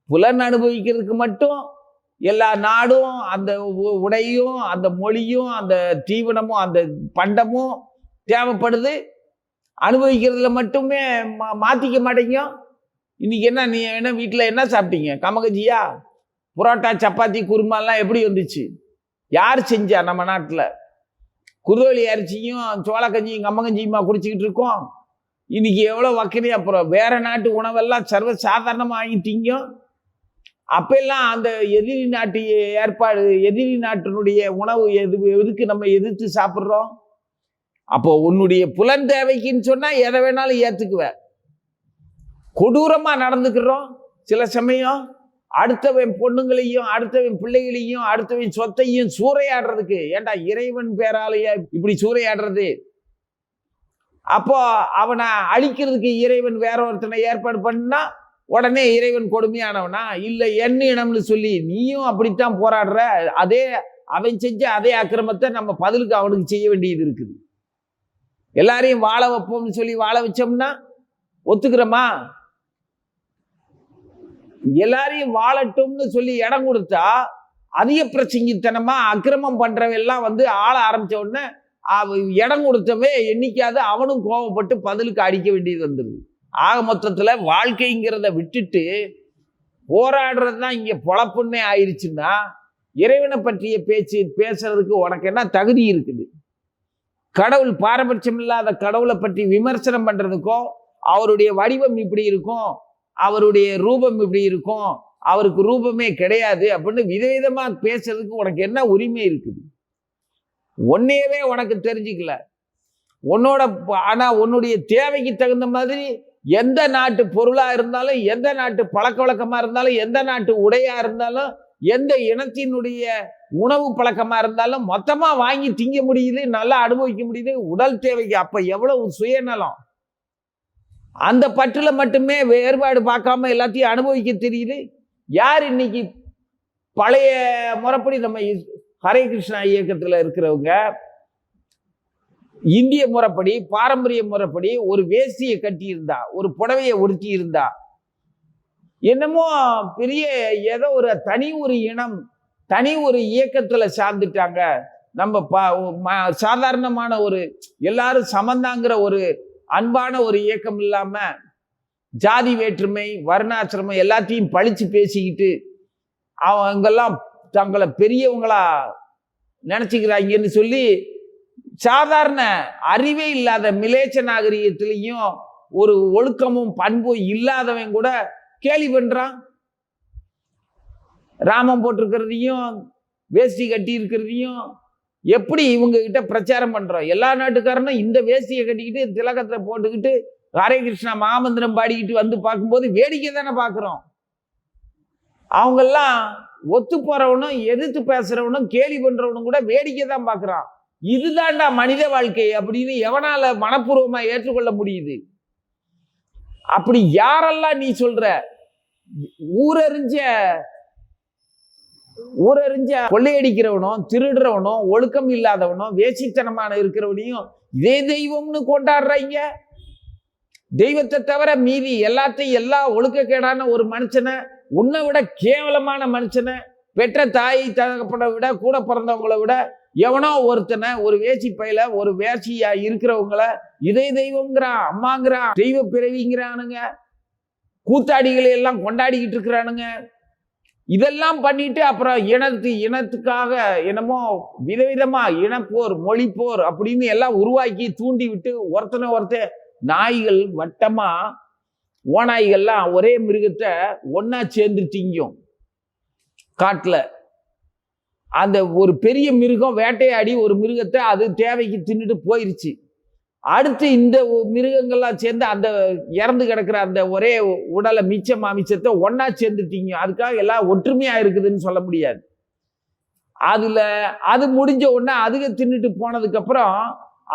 புலன் அனுபவிக்கிறதுக்கு மட்டும் எல்லா நாடும் அந்த உடையும் அந்த மொழியும் அந்த தீவனமும் அந்த பண்டமும் தேவைப்படுது. அனுபவிக்கிறதுல மட்டுமே மாற்றிக்க மாட்டேங்க. இன்னைக்கு என்ன, நீ என்ன வீட்டில் என்ன சாப்பிட்டீங்க? கமகஜியா, புரோட்டா, சப்பாத்தி, குருமாலாம் எப்படி வந்துச்சு? யார் செஞ்சா? நம்ம நாட்டில் குதிரவலி அரிசியும் சோளக்கஞ்சியும் கம்மங்கஞ்சியுமா குடிச்சிக்கிட்டு இருக்கோம். இன்னைக்கு எவ்வளோ வக்கனே. அப்புறம் வேற நாட்டு உணவெல்லாம் சர்வ சாதாரணமாக ஆகிட்டீங்க. அப்பெல்லாம் அந்த எதிரி நாட்டு ஏற்பாடு, எதிரி நாட்டினுடைய உணவு எதுக்கு நம்ம எதிர்த்து சாப்பிட்றோம்? அப்போ உன்னுடைய புலன் தேவைக்குன்னு சொன்னால் எதை வேணாலும் ஏற்றுக்குவேன். கொடூரமாக நடந்துக்கிறோம் சில சமயம். அடுத்தவன் பொண்ணுங்களையும் அடுத்தவன் பிள்ளைகளையும் அடுத்தவன் சொத்தையும் சூறையாடுறதுக்கு. ஏண்டா இறைவன் பேராலையா இப்படி சூறையாடுறது? அப்போ அவனை அழிக்கிறதுக்கு இறைவன் வேற ஒருத்தனை ஏற்பாடு பண்ணா உடனே இறைவன் கொடுமையானவனா? இல்லை எண்ணு இனம்னு சொல்லி நீயும் அப்படித்தான் போராடுற. அதே அவன் செஞ்ச அதே அக்கிரமத்தை நம்ம பதிலுக்கு அவனுக்கு செய்ய வேண்டியது இருக்குது. எல்லாரையும் வாழ வைப்போம்னு சொல்லி வாழ வச்சோம்னா ஒத்துக்கிறோமா? எல்லாரையும் வாழட்டும்னு சொல்லி இடம் கொடுத்தா அதிக பிரச்சனைத்தனமா அக்கிரமம் பண்றவெல்லாம் ஆள ஆரம்பிச்ச உடனே இடம் கொடுத்தவே என்னைக்காவது அவனும் கோபப்பட்டு பதிலுக்கு அடிக்க வேண்டியது வந்துடுது. ஆக மொத்தத்துல வாழ்க்கைங்கிறத விட்டுட்டு போராடுறது தான் இங்க பொழப்புன்னே ஆயிடுச்சுன்னா இறைவனை பற்றிய பேசுறதுக்கு உனக்கு என்ன தகுதி இருக்குது? கடவுள் பாரபட்சம் இல்லாத கடவுளை பற்றி விமர்சனம் பண்றதுக்கோ, அவருடைய வடிவம் இப்படி இருக்கும், அவருடைய ரூபம் இப்படி இருக்கும், அவருக்கு ரூபமே கிடையாது அப்படின்னு விதவிதமா பேசுறதுக்கு உனக்கு என்ன உரிமை இருக்குது? ஒன்னையவே உனக்கு தெரிஞ்சுக்கல. ஆனா உன்னுடைய தேவைக்கு தகுந்த மாதிரி எந்த நாட்டு பொருளா இருந்தாலும், எந்த நாட்டு பழக்க வழக்கமா இருந்தாலும், எந்த நாட்டு உடையா இருந்தாலும், எந்த இனத்தினுடைய உணவு பழக்கமா இருந்தாலும் மொத்தமா வாங்கி திங்க முடியுது, நல்லா அனுபவிக்க முடியுது உடல் தேவைக்கு. அப்ப எவ்வளவு சுயநலம்! அந்த பற்றுல மட்டுமே வேறுபாடு பார்க்காம எல்லாத்தையும் அனுபவிக்க தெரியுது. யார் இன்னைக்கு பழைய முறைப்படி நம்ம ஹரே கிருஷ்ணா இயக்கத்துல இருக்கிறவங்க இந்திய முறைப்படி, பாரம்பரிய முறைப்படி ஒரு வேஷ்டியை கட்டி இருந்தா, ஒரு புடவையை உடுத்தி இருந்தா, என்னமோ பெரிய ஏதோ ஒரு தனி ஒரு இனம், தனி ஒரு இயக்கத்துல சார்ந்துட்டாங்க. நம்ம சாதாரணமான ஒரு எல்லாரும் சமந்தாங்கிற ஒரு அன்பான ஒரு இயக்கம் இல்லாம ஜாதி வேற்றுமை, வர்ணாசிரமம் எல்லாத்தையும் பழிச்சு பேசிக்கிட்டு அவங்கெல்லாம் தங்களை பெரியவங்களா நினைச்சுக்கிறாங்கன்னு சொல்லி சாதாரண அறிவே இல்லாத மிலேச்ச நாகரிகத்திலையும் ஒரு ஒழுக்கமும் பண்பும் இல்லாதவன் கூட கேலி பண்றான். ராமம் போட்டிருக்கிறதையும் வேஷ்டி கட்டி இருக்கிறதையும் எப்படி இவங்க கிட்ட பிரச்சாரம் பண்றோம்? எல்லா நாட்டுக்காரனும் இந்த வேஷ்டியை கட்டிக்கிட்டு திலகத்தை போட்டுக்கிட்டு ஹரே கிருஷ்ணா மாமந்திரம் பாடிக்கிட்டு பார்க்கும்போது வேடிக்கை தானே பார்க்குறோம். அவங்கெல்லாம் ஒத்து போறவனும் எதிர்த்து பேசுறவனும் கேலி பண்றவனும் கூட வேடிக்கை தான் பார்க்குறான். இதுதான்டா மனித வாழ்க்கை அப்படின்னு எவனால மனப்பூர்வமா ஏற்றுக்கொள்ள முடியுது? அப்படி யாரெல்லாம் நீ சொல்ற ஊரறிஞ்ச கொள்ளையடிக்கிறவனும், திருடுறவனும், ஒழுக்கம் இல்லாதவனும், வேசித்தனமான இருக்கிறவனையும் இதே தெய்வம்னு கொண்டாடுறாங்க. தெய்வத்தை தவிர மீதி எல்லாத்தையும், எல்லா ஒழுக்கக்கேடான ஒரு மனுஷனை, உன்னை விட கேவலமான மனுஷனை, பெற்ற தாய் தகப்பனை விட, கூட பிறந்தவங்களை விட எவனோ ஒருத்தனை, ஒரு வேசி பையில, ஒரு வேசியா இருக்கிறவங்கள இதே தெய்வம்ங்கிறான், அம்மாங்கிறான், தெய்வ பிறவிங்கிறானுங்க. கூத்தாடிகளை எல்லாம் கொண்டாடிக்கிட்டு இருக்கிறானுங்க. இதெல்லாம் பண்ணிட்டு அப்புறம் இனத்துக்காக என்னமோ விதவிதமா இனப்போர், மொழிப்போர் அப்படின்னு எல்லாம் உருவாக்கி தூண்டி விட்டு ஒருத்தனை நாய்கள் வட்டமா ஓநாய்கள்லாம் ஒரே மிருகத்தை ஒன்னா சேர்ந்து திங்கும் காட்டுல. அந்த ஒரு பெரிய மிருகம் வேட்டையாடி ஒரு மிருகத்தை அது தேவைக்கு தின்னுட்டு போயிருச்சு. அடுத்து இந்த மிருகங்கள்லாம் சேர்ந்து அந்த இறந்து கிடக்கிற அந்த ஒரே உடலை மிச்சம் அமிச்சத்தை ஒன்னா சேர்ந்து திங்கும். அதுக்காக எல்லாம் ஒற்றுமையா இருக்குதுன்னு சொல்ல முடியாது. அது முடிஞ்ச உடனே அதுக தின்னுட்டு போனதுக்கு அப்புறம்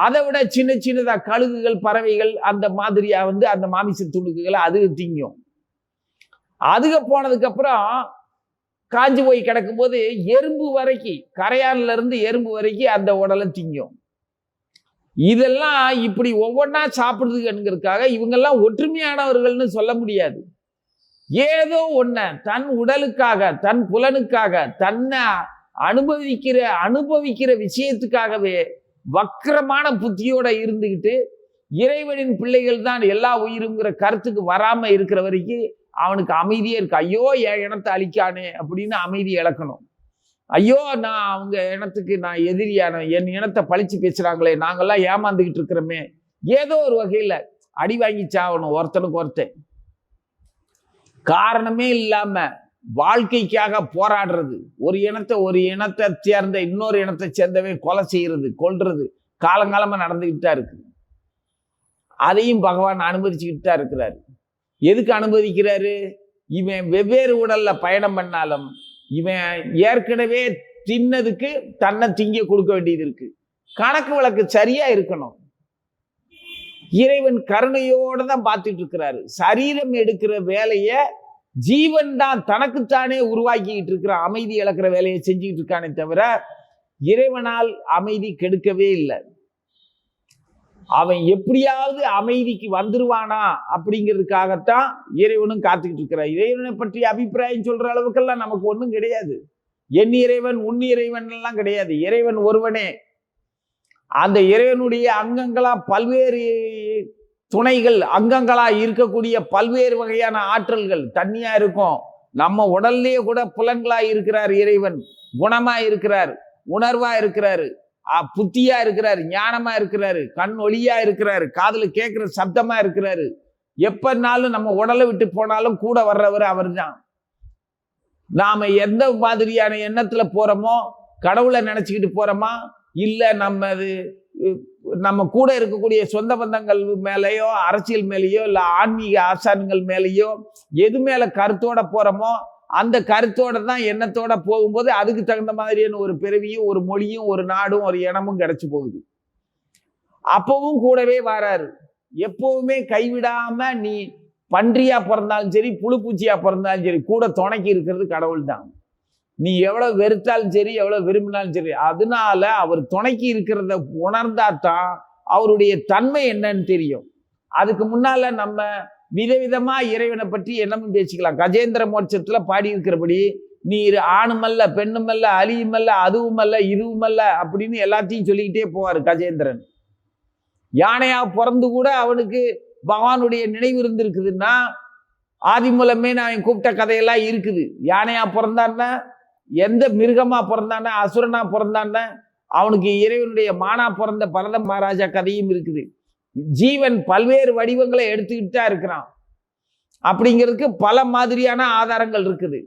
அதை விட சின்னதா கழுகுகள், பறவைகள் அந்த மாதிரியா அந்த மாமிச துணுக்குகளை அதுக திங்கும். அதுக போனதுக்கு அப்புறம் காஞ்சி போய் கிடக்கும்போது எறும்பு வரைக்கும், கரையான்ல இருந்து எறும்பு வரைக்கும் அந்த உடலை திங்கும். இதெல்லாம் இப்படி ஒவ்வொன்றா சாப்பிடுறதுங்கிறதுக்காக இவங்கெல்லாம் ஒற்றுமையானவர்கள்னு சொல்ல முடியாது. ஏதோ ஒன்ன தன் உடலுக்காக, தன் புலனுக்காக, தன்னை அனுபவிக்கிற விஷயத்துக்காகவே வக்கிரமான புத்தியோட இருந்துகிட்டு இறைவனின் பிள்ளைகள் தான் எல்லா உயிருங்கிற கருத்துக்கு வராம இருக்கிற வரைக்கும் அவனுக்கு அமைதியே இருக்கு. ஐயோ என் இனத்தை அழிக்கானே அப்படின்னு அமைதி இழக்கணும். ஐயோ நான் அவங்க இனத்துக்கு நான் எதிரியான, என் இனத்தை பழிச்சு பேசுறாங்களே, நாங்கெல்லாம் ஏமாந்துகிட்டு இருக்கிறோமே, ஏதோ ஒரு வகையில அடி வாங்கி சாகணும் ஒருத்தனுக்கு ஒருத்தன். காரணமே இல்லாம வாழ்க்கைக்காக போராடுறது, ஒரு இனத்தை சேர்ந்த இன்னொரு இனத்தை சேர்ந்தவன் கொலை செய்யறது, கொல்றது காலங்காலமா நடந்துகிட்டு தான் இருக்கு. அதையும் பகவான் அனுமதிச்சுக்கிட்டு தான் இருக்கிறாரு. எதுக்கு அனுமதிக்கிறாரு? இவன் வெவ்வேறு உடல்ல பயணம் பண்ணாலும் இவன் ஏற்கனவே தின்னதுக்கு தன்னை திங்க கொடுக்க வேண்டியது இருக்கு. கணக்கு வழக்கு சரியா இருக்கணும். இறைவன் கருணையோட தான் பார்த்துட்டு இருக்கிறாரு. சரீரம் எடுக்கிற வேலைய ஜீவன் தான் தனக்குத்தானே உருவாக்கிட்டு இருக்கிற அமைதி இழக்கிற வேலையை செஞ்சுக்கிட்டு இருக்கானே தவிர இறைவனால் அமைதி கெடுக்கவே இல்லை. அவன் எப்படியாவது அமைதிக்கு வந்துருவானா அப்படிங்கிறதுக்காகத்தான் இறைவனும் காத்துக்கிட்டு இருக்கிறார். இறைவனை பற்றி அபிப்பிராயம் சொல்ற அளவுக்கெல்லாம் நமக்கு ஒன்றும் கிடையாது. என் இறைவன் உன் இறைவன் எல்லாம் கிடையாது. இறைவன் ஒருவனே. அந்த இறைவனுடைய அங்கங்களா பல்வேறு துணைகள், அங்கங்களா இருக்கக்கூடிய பல்வேறு வகையான ஆற்றல்கள் தண்ணியா இருக்கும். நம்ம உடல்லையே கூட புலன்களா இருக்கிறார் இறைவன். குணமா இருக்கிறார், உணர்வா இருக்கிறாரு, புத்தியா இருக்கிறாரு, ஞானமா இருக்கிறாரு, கண் ஒளியா இருக்கிறாரு, காதுல கேட்கிற சப்தமா இருக்கிறாரு. எப்பனாலும் நம்ம உடலை விட்டு போனாலும் கூட வர்றவர் அவர் தான். நாம எந்த மாதிரியான எண்ணத்துல போறோமோ, கடவுளை நினைச்சுக்கிட்டு போறோமா, இல்ல நம்ம கூட இருக்கக்கூடிய சொந்த பந்தங்கள் மேலேயோ, அரசியல் மேலேயோ, இல்ல ஆன்மீக ஆசான்கள் மேலேயோ எது மேல கருத்தோட போறோமோ அந்த கருத்தோட தான் எண்ணத்தோட போகும்போது அதுக்கு தகுந்த மாதிரியான ஒரு பிறவியும், ஒரு மொழியும், ஒரு நாடும், ஒரு இனமும் கிடைச்சு போகுது. அப்பவும் கூடவே வராரு. எப்பவுமே கைவிடாம நீ பன்றியா பிறந்தாலும் சரி, புழு பூச்சியா பிறந்தாலும் சரி, கூட துணைக்கு இருக்கிறது கடவுள் தான். நீ எவ்வளவு வெறுத்தாலும் சரி, எவ்வளவு விரும்பினாலும் சரி, அதனால அவர் துணைக்கு இருக்கிறத உணர்ந்தாதான் அவருடைய தன்மை என்னன்னு தெரியும். அதுக்கு முன்னால நம்ம விதவிதமா இறைவனை பற்றி என்னமும் பேசிக்கலாம். கஜேந்திர மோட்சத்துல பாடி இருக்கிறபடி நீர் ஆணுமல்ல, பெண்ணுமல்ல, அலியுமல்ல, அதுவுமல்ல, இதுவுமல்ல அப்படின்னு எல்லாத்தையும் சொல்லிக்கிட்டே போவார் கஜேந்திரன். யானையா பிறந்து கூட அவனுக்கு பகவானுடைய நினைவு இருந்திருக்குதுன்னா ஆதி மூலமே நான் கூப்பிட்ட கதையெல்லாம் இருக்குது. யானையா பிறந்தான்னா, எந்த மிருகமா பிறந்தான, அசுரனா பிறந்தான, அவனுக்கு இறைவனுடைய மானா பிறந்த பரத மகாராஜா கதையும் இருக்குது. ஜீவன் பல்வேறு வடிவங்களை எடுத்துக்கிட்டு தான் இருக்கிறான். அப்படிங்கிறதுக்கு பல மாதிரியான ஆதாரங்கள் இருக்குது.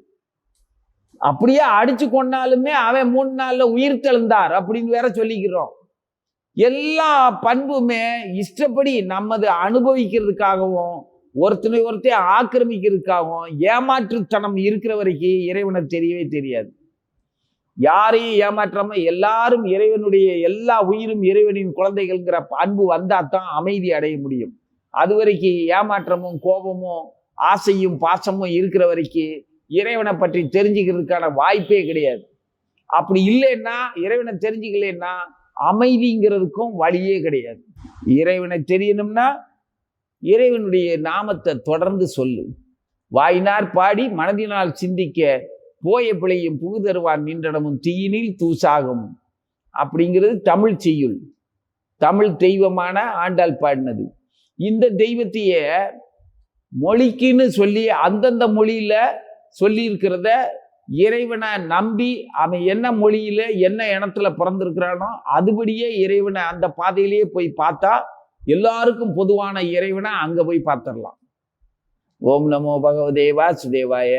அப்படியே அடிச்சு கொண்டாலுமே அவன் 3 நாள்ல உயிர் தெழுந்தார் அப்படின்னு வேற சொல்லிக்கிறோம். எல்லா பண்புமே இஷ்டப்படி நமது அனுபவிக்கிறதுக்காகவும் ஒருத்தனை ஆக்கிரமிக்கிறதுக்காகவும் ஏமாற்றுத்தனம் இருக்கிற வரைக்கும் இறைவனை தெரியவே தெரியாது. யாரையும் ஏமாற்றாம எல்லாரும் இறைவனுடைய, எல்லா உயிரும் இறைவனின் குழந்தைகள்ங்கிற அன்பு வந்தாதான் அமைதி அடைய முடியும். அது வரைக்கும் ஏமாற்றமும் கோபமும் ஆசையும் பாசமும் இருக்கிற வரைக்கும் இறைவனை பற்றி தெரிஞ்சுக்கிறதுக்கான வாய்ப்பே கிடையாது. அப்படி இல்லைன்னா, இறைவனை தெரிஞ்சுக்கலன்னா அமைதிங்கிறதுக்கும் வழியே கிடையாது. இறைவனை தெரியணும்னா இறைவனுடைய நாமத்தை தொடர்ந்து சொல்லு. வாயினார் பாடி மனதினால் சிந்திக்க போய பிழையும் புகுதருவான் நின்றடமும் தீயினில் தூசாகும் அப்படிங்கிறது தமிழ் செய்யுள். தமிழ் தெய்வமான ஆண்டாள் பாடினது. இந்த தெய்வத்தைய மொழிக்குன்னு சொல்லி அந்தந்த மொழியில சொல்லி இருக்கிறத இறைவனை நம்பி அவன் என்ன மொழியில என்ன இனத்துல பிறந்திருக்கிறானோ அதுபடியே இறைவனை அந்த பாதையிலேயே போய் பார்த்தா எல்லாருக்கும் பொதுவான இறைவனை அங்க போய் பார்த்துடலாம். ஓம் நமோ பகவதே வாசுதேவாய.